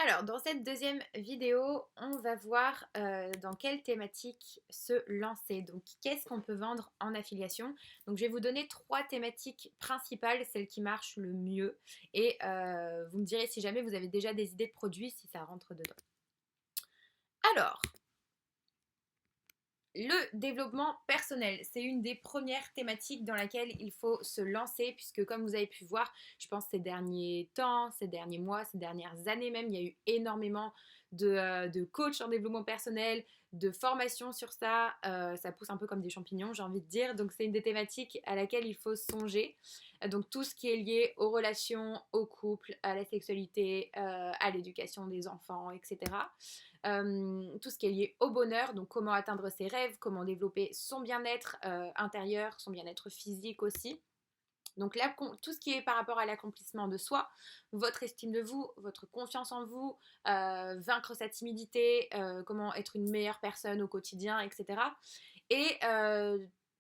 Alors, dans cette deuxième vidéo, on va voir dans quelle thématique se lancer. Donc, qu'est-ce qu'on peut vendre en affiliation? Donc, je vais vous donner trois thématiques principales, celles qui marchent le mieux. Et vous me direz si jamais vous avez déjà des idées de produits, si ça rentre dedans. Alors, le développement personnel, c'est une des premières thématiques dans laquelle il faut se lancer, puisque comme vous avez pu voir, je pense ces derniers temps, ces derniers mois, ces dernières années même, il y a eu énormément de coachs en développement personnel, de formations sur ça. Ça pousse un peu comme des champignons, j'ai envie de dire. Donc c'est une des thématiques à laquelle il faut songer. Donc tout ce qui est lié aux relations, au couple, à la sexualité, à l'éducation des enfants, etc. Tout ce qui est lié au bonheur, donc comment atteindre ses rêves, comment développer son bien-être intérieur, son bien-être physique aussi. Donc là, tout ce qui est par rapport à l'accomplissement de soi, votre estime de vous, votre confiance en vous, vaincre sa timidité, comment être une meilleure personne au quotidien, etc. Et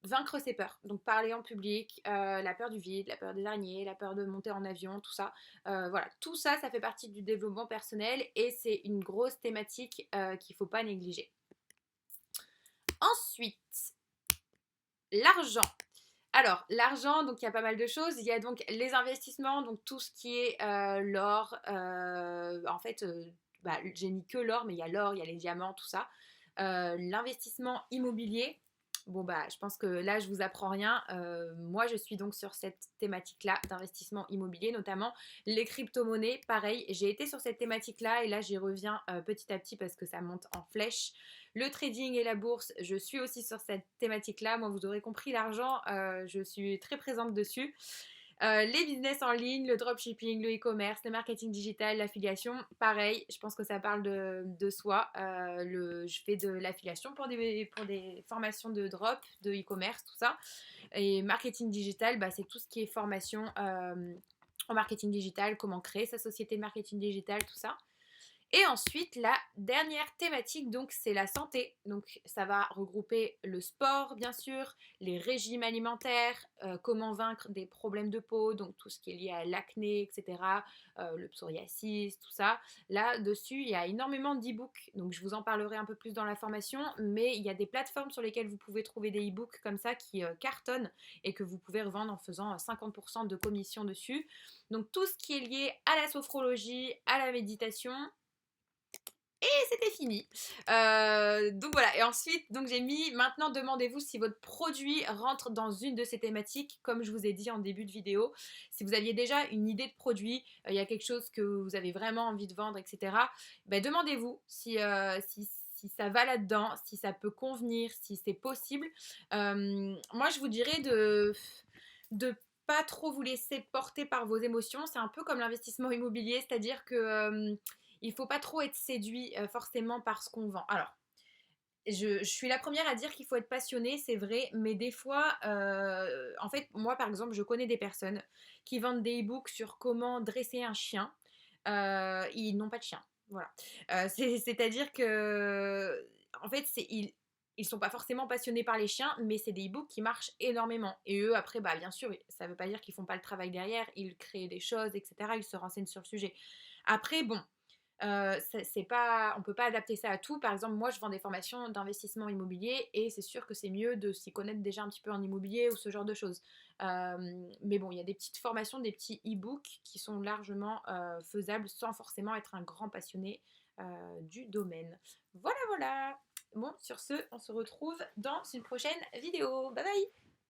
vaincre ses peurs. Donc parler en public, la peur du vide, la peur des araignées, la peur de monter en avion, tout ça. Voilà, tout ça, ça fait partie du développement personnel et c'est une grosse thématique qu'il ne faut pas négliger. Ensuite, l'argent. Alors, l'argent, donc il y a pas mal de choses. Il y a donc les investissements, donc tout ce qui est l'or. En fait, j'ai mis que l'or, mais il y a l'or, il y a les diamants, tout ça. L'investissement immobilier. Bon, bah, je pense que là, je vous apprends rien. Moi, je suis donc sur cette thématique-là d'investissement immobilier, notamment les crypto-monnaies. Pareil, j'ai été sur cette thématique-là et là, j'y reviens petit à petit parce que ça monte en flèche. Le trading et la bourse, je suis aussi sur cette thématique-là. Moi, vous aurez compris, l'argent, je suis très présente dessus. Les business en ligne, le dropshipping, le e-commerce, le marketing digital, l'affiliation, pareil, je pense que ça parle de soi. Je fais de l'affiliation pour des formations de drop, de e-commerce, tout ça. Et marketing digital, bah, c'est tout ce qui est formation en marketing digital, comment créer sa société de marketing digital, tout ça. Et ensuite, la dernière thématique, donc, c'est la santé. Donc, ça va regrouper le sport, bien sûr, les régimes alimentaires, comment vaincre des problèmes de peau, donc tout ce qui est lié à l'acné, etc., le psoriasis, tout ça. Là-dessus, il y a énormément d'e-books. Donc, je vous en parlerai un peu plus dans la formation, mais il y a des plateformes sur lesquelles vous pouvez trouver des e-books comme ça qui cartonnent et que vous pouvez revendre en faisant 50% de commission dessus. Donc, tout ce qui est lié à la sophrologie, à la méditation, et c'était fini. Donc voilà. Et ensuite, donc j'ai mis maintenant demandez-vous si votre produit rentre dans une de ces thématiques, comme je vous ai dit en début de vidéo. Si vous aviez déjà une idée de produit, il y a quelque chose que vous avez vraiment envie de vendre, etc. Ben, demandez-vous si ça va là-dedans, si ça peut convenir, si c'est possible. Moi, je vous dirais de pas trop vous laisser porter par vos émotions. C'est un peu comme l'investissement immobilier, c'est-à-dire que il ne faut pas trop être séduit forcément par ce qu'on vend. Alors, je suis la première à dire qu'il faut être passionné, c'est vrai, mais des fois, en fait, moi par exemple, je connais des personnes qui vendent des e-books sur comment dresser un chien. Ils n'ont pas de chien. Voilà. C'est-à-dire que, en fait, ils sont pas forcément passionnés par les chiens, mais c'est des e-books qui marchent énormément. Et eux, après, bah, bien sûr, ça veut pas dire qu'ils font pas le travail derrière, ils créent des choses, etc. Ils se renseignent sur le sujet. Après, bon, c'est pas, on peut pas adapter ça à tout. Par exemple, moi, je vends des formations d'investissement immobilier et c'est sûr que c'est mieux de s'y connaître déjà un petit peu en immobilier ou ce genre de choses. Mais bon, il y a des petites formations, des petits e-books qui sont largement faisables sans forcément être un grand passionné du domaine. Voilà, voilà. Bon, sur ce, on se retrouve dans une prochaine vidéo. Bye bye!